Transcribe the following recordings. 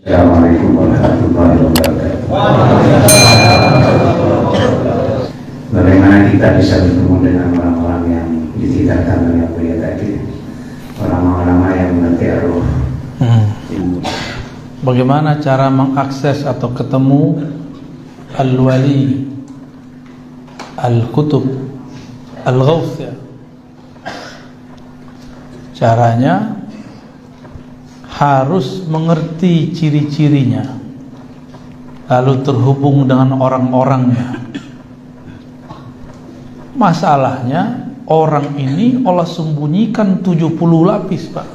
Assalamualaikum warahmatullahi wabarakatuh. Bagaimana kita bisa bertemu dengan orang-orang yang ditinggalkan oleh beliau tadi, orang-orang yang mengerti arwah. Bagaimana cara mengakses atau ketemu al-wali, al-kutub, al-ghawth ya? Caranya harus mengerti ciri-cirinya, lalu terhubung dengan orang-orangnya. Masalahnya orang ini Allah sembunyikan 70 lapis, Pak.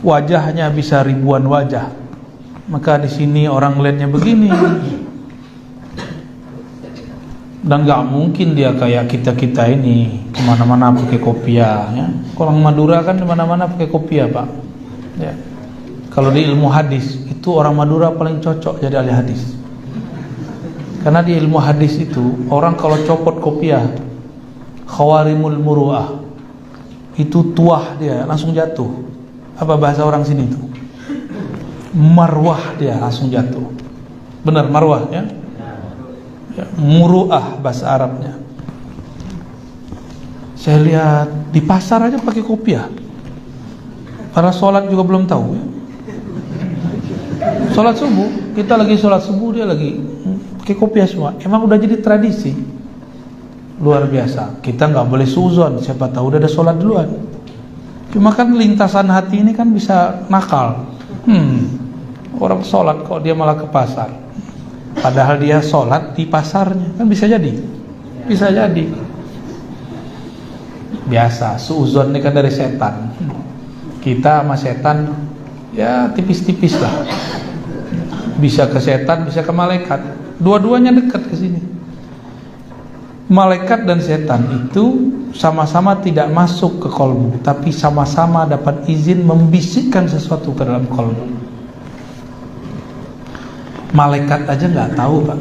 Wajahnya bisa ribuan wajah. Maka di sini orang lihatnya begini. Dan gak mungkin dia kayak kita-kita ini kemana-mana pakai kopiah ya. Orang Madura kan kemana-mana pakai kopiah, Pak ya. Kalau di ilmu hadis itu orang Madura paling cocok jadi ahli hadis. Karena di ilmu hadis itu orang kalau copot kopiah, khawarimul muru'ah, itu tuah dia langsung jatuh. Apa bahasa orang sini itu? Marwah, dia langsung jatuh. Benar, marwah ya? Ya, muru'ah bahasa Arabnya. Saya lihat di pasar aja pakai kopiah. Para sholat juga belum tahu ya? Sholat subuh, kita lagi sholat subuh, dia lagi pakai kopiah semua. Emang udah jadi tradisi. Luar biasa. Kita nggak boleh suzon, siapa tahu udah ada sholat duluan. Cuma kan lintasan hati ini kan bisa nakal. Orang sholat kok dia malah ke pasar. Padahal dia sholat di pasarnya, kan bisa jadi. Bisa jadi. Biasa, suuzon ini kan dari setan. Kita sama setan ya tipis-tipis lah. Bisa ke setan, bisa ke malaikat. Dua-duanya dekat ke sini. Malaikat dan setan itu sama-sama tidak masuk ke kolbu, tapi sama-sama dapat izin membisikkan sesuatu ke dalam kolbu. Malaikat aja nggak tahu, Pak,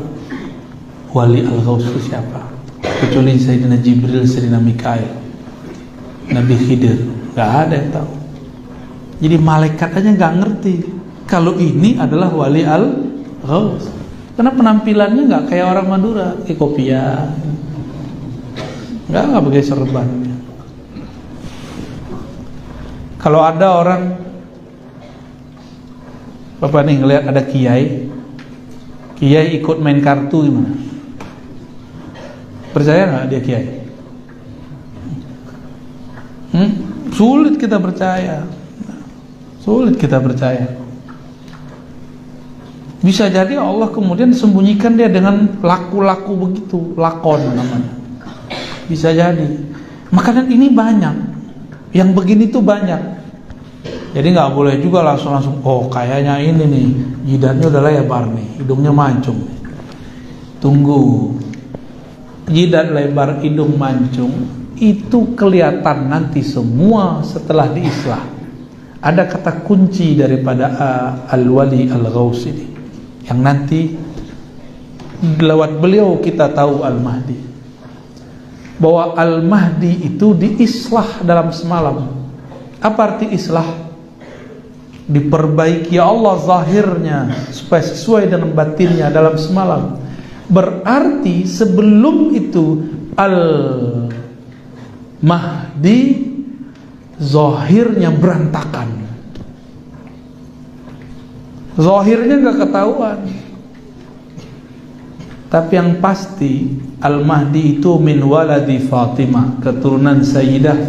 wali al-Ghaus itu siapa, kecuali Sayyidina Jibril, Sayyidina Mikail, Nabi Khidir, nggak ada yang tahu. Jadi malaikat aja nggak ngerti kalau ini adalah wali al-Ghaus, karena penampilannya nggak kayak orang Madura, kayak kopiah, nggak pakai serban. Kalau ada orang, Bapak nih ngelihat ada kiai ikut main kartu gimana? Percaya nggak dia kiai? Sulit kita percaya. Sulit kita percaya. Bisa jadi Allah kemudian sembunyikan dia dengan laku-laku begitu, lakon namanya. Bisa jadi. Makanan ini banyak. Yang begini tuh banyak. Jadi nggak boleh juga langsung oh kayaknya ini nih jidatnya udah lebar nih, hidungnya mancung. Tunggu, jidat lebar, hidung mancung itu kelihatan nanti semua setelah diislah. Ada kata kunci daripada al-wali al-Ghaus ini yang nanti lewat beliau kita tahu al-Mahdi, bahwa al-Mahdi itu diislah dalam semalam. Apa arti islah? Diperbaiki Allah zahirnya supaya sesuai dengan batinnya dalam semalam. Berarti sebelum itu al-Mahdi zahirnya berantakan, zahirnya gak ketahuan. Tapi yang pasti al-Mahdi itu min waladi Fatimah, keturunan Sayyidah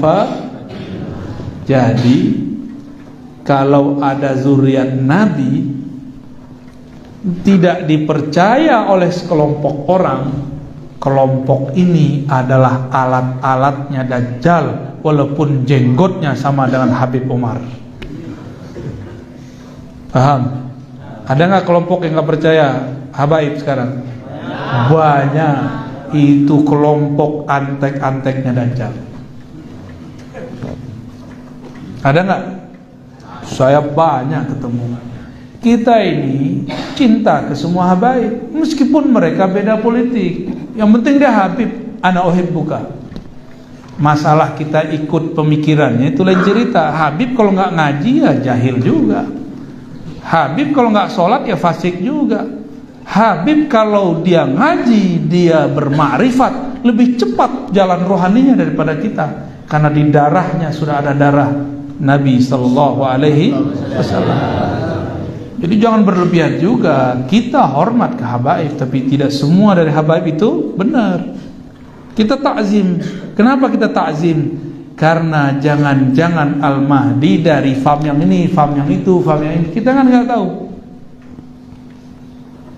Jadi kalau ada zuriat Nabi tidak dipercaya oleh sekelompok orang, kelompok ini adalah alat-alatnya Dajjal, walaupun jenggotnya sama dengan Habib Umar. Paham? Ada nggak kelompok yang nggak percaya habaib sekarang? Banyak. Itu kelompok antek-anteknya Dajjal. Ada nggak? Saya banyak ketemu. Kita ini cinta ke semua habaib, meskipun mereka beda politik. Yang penting dia Habib, ana uhibbuka. Masalah kita ikut pemikirannya itu lain cerita. Habib kalau nggak ngaji ya jahil juga. Habib kalau nggak sholat ya fasik juga. Habib kalau dia ngaji, dia bermakrifat, lebih cepat jalan rohaninya daripada kita, karena di darahnya sudah ada darah Nabi Sallallahu Alaihi Wasallam. Jadi jangan berlebihan juga. Kita hormat ke habaib, tapi tidak semua dari habaib itu benar. Kita takzim. Kenapa kita takzim? Karena jangan-jangan Al-Mahdi dari fam yang ini, fam yang itu, fam yang ini. Kita kan nggak tahu.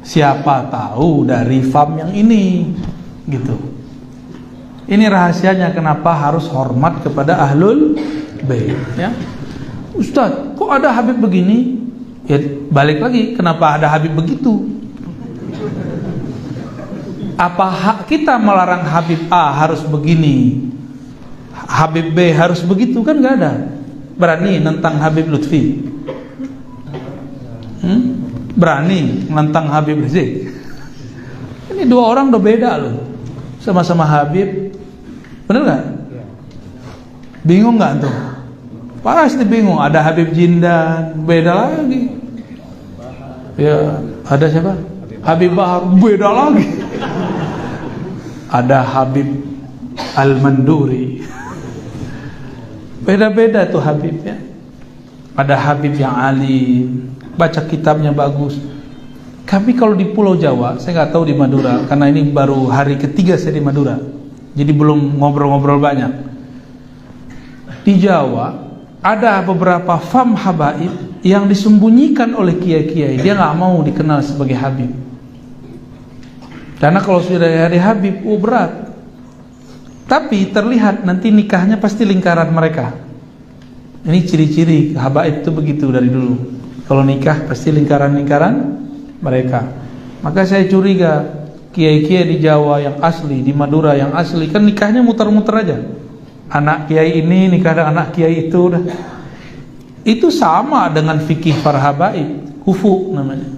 Siapa tahu dari fam yang ini, gitu. Ini rahasianya kenapa harus hormat kepada ahlul bait. Ya, Ustaz, kok ada Habib begini? Ya balik lagi, kenapa ada Habib begitu? Apa hak kita melarang Habib A harus begini, Habib B harus begitu? Kan nggak ada. Berani nentang Habib Lutfi? Berani nentang Habib Rizik? Ini dua orang udah beda loh, sama-sama Habib. Bener nggak? Bingung nggak tuh? Pasti bingung. Ada Habib Jindan, beda lagi. Ya, ada siapa? Habib Bahar, beda lagi. Ada Habib Al-Manduri, beda-beda tuh Habib ya. Ada Habib yang alim, baca kitabnya bagus. Tapi kalau di Pulau Jawa, saya nggak tahu di Madura, karena ini baru hari ketiga saya di Madura, jadi belum ngobrol-ngobrol banyak. Di Jawa ada beberapa fam habaib yang disembunyikan oleh kiai-kiai. Dia nggak mau dikenal sebagai habib, karena kalau sudah dari habib, berat. Tapi terlihat nanti nikahnya pasti lingkaran mereka. Ini ciri-ciri habaib itu begitu dari dulu. Kalau nikah pasti lingkaran-lingkaran mereka. Maka saya curiga kiai-kiai di Jawa yang asli, di Madura yang asli, kan nikahnya muter-muter aja. Anak kiai ini nikah dengan anak kiai itu, udah. Itu sama dengan fikih para habaib, kufu namanya.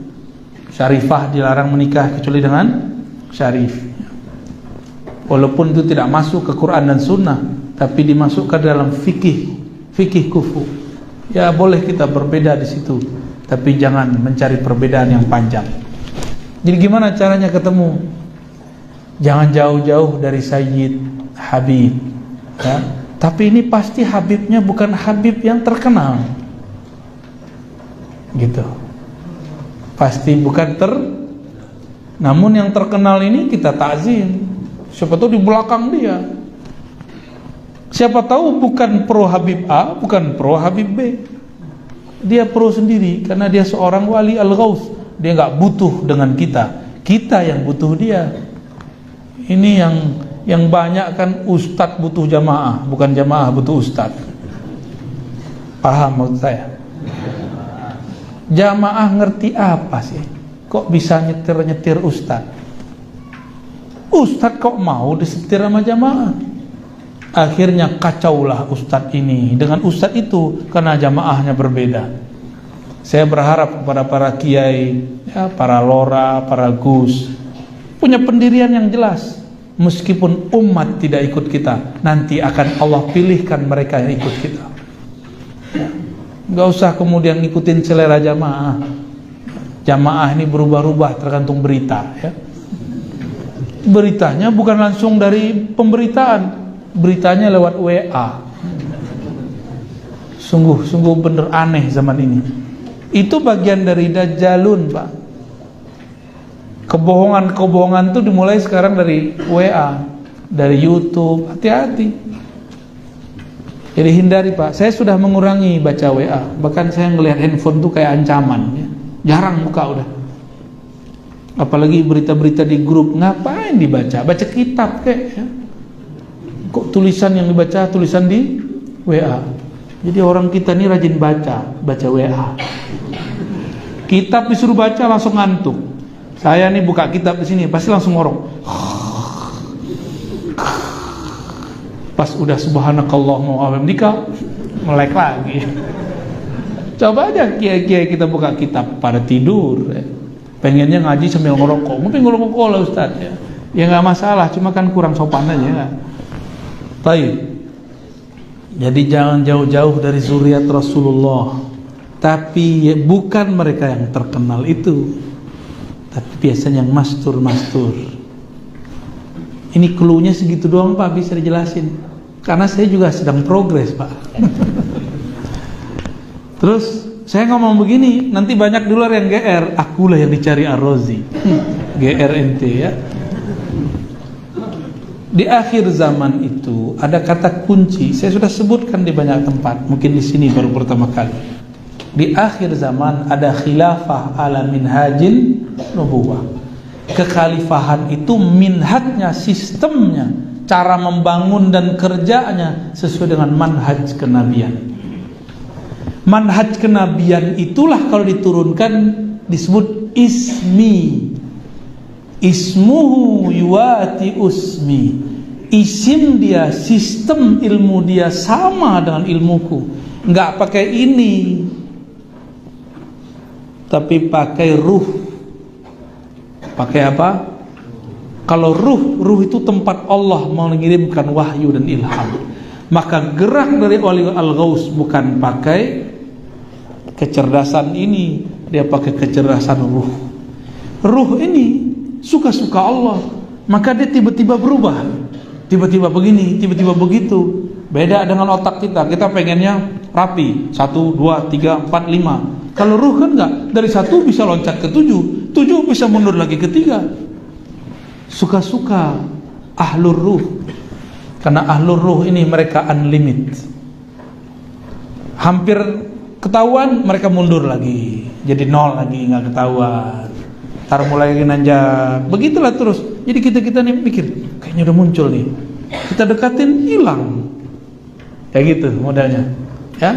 Syarifah dilarang menikah kecuali dengan syarif. Walaupun itu tidak masuk ke Quran dan Sunnah, tapi dimasukkan dalam fikih kufu. Ya boleh kita berbeda di situ, tapi jangan mencari perbedaan yang panjang. Jadi gimana caranya ketemu? Jangan jauh-jauh dari Sayyid Habib ya. Tapi ini pasti Habibnya bukan Habib yang terkenal, gitu. Pasti bukan namun yang terkenal ini kita takzim. Siapa tahu di belakang dia, siapa tahu bukan pro Habib A, bukan pro Habib B, dia pro sendiri karena dia seorang wali al-ghaus. Dia nggak butuh dengan kita yang butuh dia. Ini yang banyak kan ustadz butuh jamaah, bukan jamaah butuh ustadz. Paham maksud saya? Jamaah ngerti apa sih? Kok bisa nyetir ustadz? Ustadz kok mau disetir sama jamaah? Akhirnya kacaulah ustadz ini dengan ustadz itu karena jamaahnya berbeda. Saya berharap kepada para kiai, ya, para lora, para gus, punya pendirian yang jelas. Meskipun umat tidak ikut kita, nanti akan Allah pilihkan mereka yang ikut kita. Ya. Gak usah kemudian ngikutin selera jamaah. Jamaah ini berubah-ubah tergantung berita. Ya. Beritanya bukan langsung dari pemberitaan, beritanya lewat WA. Sungguh bener aneh zaman ini. Itu bagian dari Dajjalun, Pak. Kebohongan itu dimulai sekarang dari WA, dari YouTube. Hati-hati. Jadi hindari, Pak. Saya sudah mengurangi baca WA. Bahkan saya ngelihat handphone tuh kayak ancaman ya. Jarang buka udah. Apalagi berita-berita di grup, ngapain dibaca? Baca kitab kek ya. Kok tulisan yang dibaca tulisan di WA. Jadi orang kita ini rajin baca WA. Kitab disuruh baca langsung ngantuk. Saya nih buka kitab di sini pasti langsung ngorok. Pas udah subhanakallahumma wa bihamdika melek lagi. Coba aja kiai-kiai kita buka kitab pada tidur ya. Pengennya ngaji sambil ngerokok. Mungkin ngerokok lah Ustaz ya. Ya nggak masalah, cuma kan kurang sopan aja. Baik. Jadi jangan jauh-jauh dari zuriat Rasulullah. Tapi bukan mereka yang terkenal itu, tapi biasanya yang mastur. Ini cluenya segitu doang Pak, bisa dijelasin. Karena saya juga sedang progres Pak. Terus saya ngomong begini, nanti banyak di luar yang GR, akulah yang dicari Ar-Razi. GRNT ya. Di akhir zaman itu ada kata kunci, saya sudah sebutkan di banyak tempat, mungkin di sini baru pertama kali. Di akhir zaman ada khilafah ala minhajin nubuwah. Kekhalifahan itu minhajnya, sistemnya, cara membangun dan kerjanya sesuai dengan manhaj kenabian. Manhaj kenabian itulah kalau diturunkan disebut ismi. Ismuhu yuwati usmi. Isim dia, sistem ilmu dia sama dengan ilmuku. Enggak pakai ini, tapi pakai ruh. Pakai apa? Kalau ruh itu tempat Allah mengirimkan wahyu dan ilham. Maka gerak dari wali al-ghaus bukan pakai kecerdasan ini, dia pakai kecerdasan ruh. Ruh ini suka-suka Allah, maka dia tiba-tiba berubah. Tiba-tiba begini, tiba-tiba begitu. Beda dengan otak kita. Kita pengennya rapi, 1, 2, 3, 4, 5. Kalau ruh kan enggak, dari 1 bisa loncat ke 7, 7 bisa mundur lagi ke 3. Suka-suka ahlur ruh. Karena ahlur ruh ini mereka unlimited. Hampir ketahuan mereka mundur lagi, jadi 0 lagi, nggak ketahuan. Ntar mulai lagi nanjak, begitulah terus. Jadi kita nih mikir, kayaknya udah muncul nih, kita dekatin hilang, kayak gitu modelnya, ya.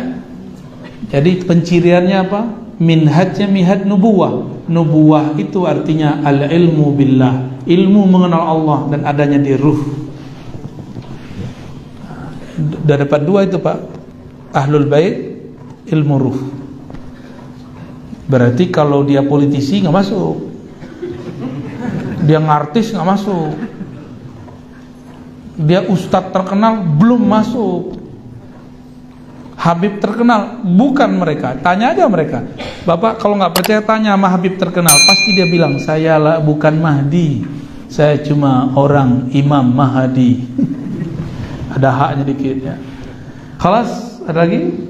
Jadi penciriannya apa? Minhajnya minhaj nubuwah. Nubuwah itu artinya al-ilmu billah, ilmu mengenal Allah dan adanya di ruh. Udah dapat 2 itu Pak, ahlul bait, ilmu ruh. Berarti kalau dia politisi nggak masuk, dia ngartis nggak masuk, dia ustadz terkenal belum masuk, Habib terkenal bukan mereka. Tanya aja mereka, Bapak kalau nggak percaya tanya sama Habib terkenal, pasti dia bilang saya lah bukan Mahdi, saya cuma orang Imam Mahdi. Ada haknya dikit ya. Khalas, ada lagi?